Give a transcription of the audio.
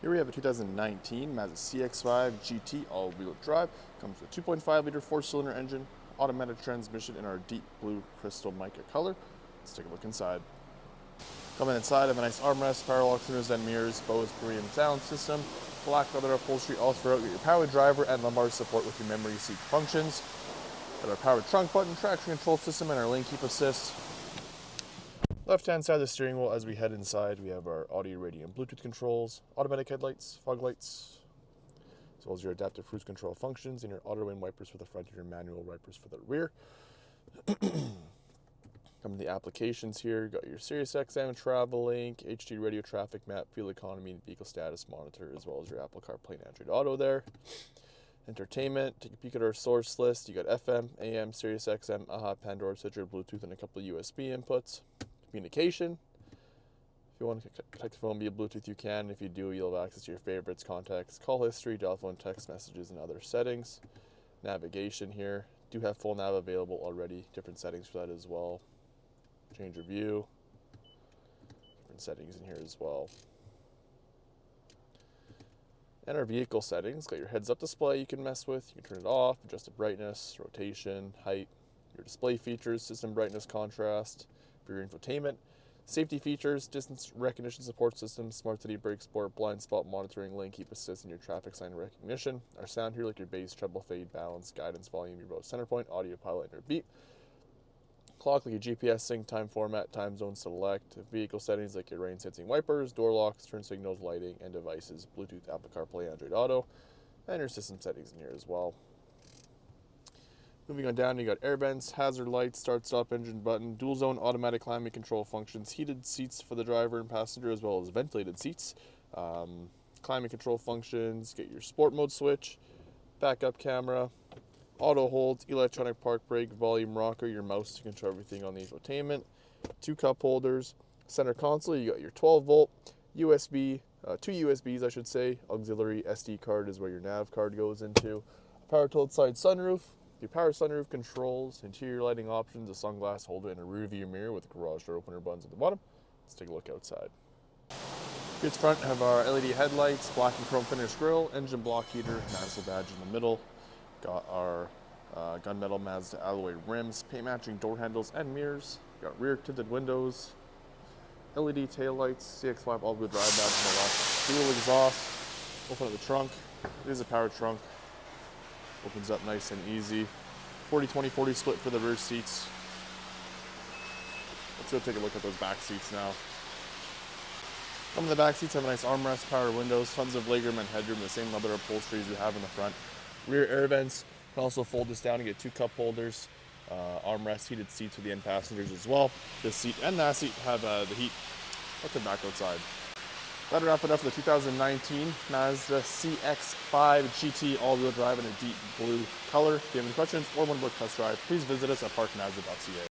Here we have a 2019 Mazda CX-5 GT all-wheel drive. Comes with a 2.5-liter four-cylinder engine, automatic transmission in our deep blue crystal mica color. Let's take a look inside. Coming inside, have a nice armrest, power locks, windows and mirrors, Bose premium sound system, black leather upholstery all throughout. Get your power driver and lumbar support with your memory seat functions. Got our power trunk button, traction control system, and our lane keep assist. Left-hand side of the steering wheel, as we head inside, we have our audio, radio, and Bluetooth controls, automatic headlights, fog lights, as well as your adaptive cruise control functions, and your auto wind wipers for the front and your manual wipers for the rear. Come to the applications here, got your Sirius XM, Travel Link, HD radio, traffic map, fuel economy, and vehicle status monitor, as well as your Apple CarPlay and Android Auto there. Entertainment, take a peek at our source list. You got FM, AM, Sirius XM, AHA, Pandora, Stitcher, Bluetooth, and a couple of USB inputs. Communication. If you want to connect the phone via Bluetooth, you can. If you do, you'll have access to your favorites, contacts, call history, telephone, text messages, and other settings. Navigation here. Do have full nav available already. Different settings for that as well. Change your view. Different settings in here as well. And our vehicle settings. Got your heads-up display you can mess with. You can turn it off, adjust the brightness, rotation, height. Your display features, system brightness, contrast. For your infotainment, safety features, distance recognition support system, smart city brake sport, blind spot monitoring, lane keep assist, and your traffic sign recognition. Our sound here, like your bass, treble, fade, balance, guidance, volume, your road center point, audio pilot, and your beat. Clock, like your GPS sync, time format, time zone select. Vehicle settings, like your rain sensing wipers, door locks, turn signals, lighting, and devices, Bluetooth, Apple CarPlay, Android Auto, and your system settings in here as well. Moving on down, you got air vents, hazard lights, start-stop engine button, dual-zone automatic climate control functions, heated seats for the driver and passenger, as well as ventilated seats, climate control functions, get your sport mode switch, backup camera, auto holds, electronic park brake, volume rocker, your mouse to control everything on the infotainment, 2 cup holders, center console, you got your 12-volt, USB, 2 USBs I should say, auxiliary SD card is where your nav card goes into, power tilt side sunroof, your power sunroof controls, interior lighting options, a sunglass holder, and a rear view mirror with garage door opener buttons at the bottom. Let's take a look outside. Here at the front have our LED headlights, black and chrome finish grille, engine block heater, Mazda badge in the middle. Got our gunmetal Mazda alloy rims, paint matching door handles and mirrors. Got rear tinted windows, LED tail lights, CX-5 all-wheel drive badge on the left, dual exhaust. Open up the trunk. It is a power trunk. Opens up nice and easy. 40-20-40 split for the rear seats. Let's go take a look at those back seats now. Some of the back seats have a nice armrest, power windows, tons of legroom and headroom, the same leather upholstery as you have in the front. Rear air vents. You can also fold this down and get 2 cup holders. Armrest, heated seats for the end passengers as well. This seat and that seat have the heat. Let's head back outside. That'll wrap it up for the 2019 Mazda CX-5 GT all-wheel drive in a deep blue color. If you have any questions or want to book test drive, please visit us at parkmazda.ca.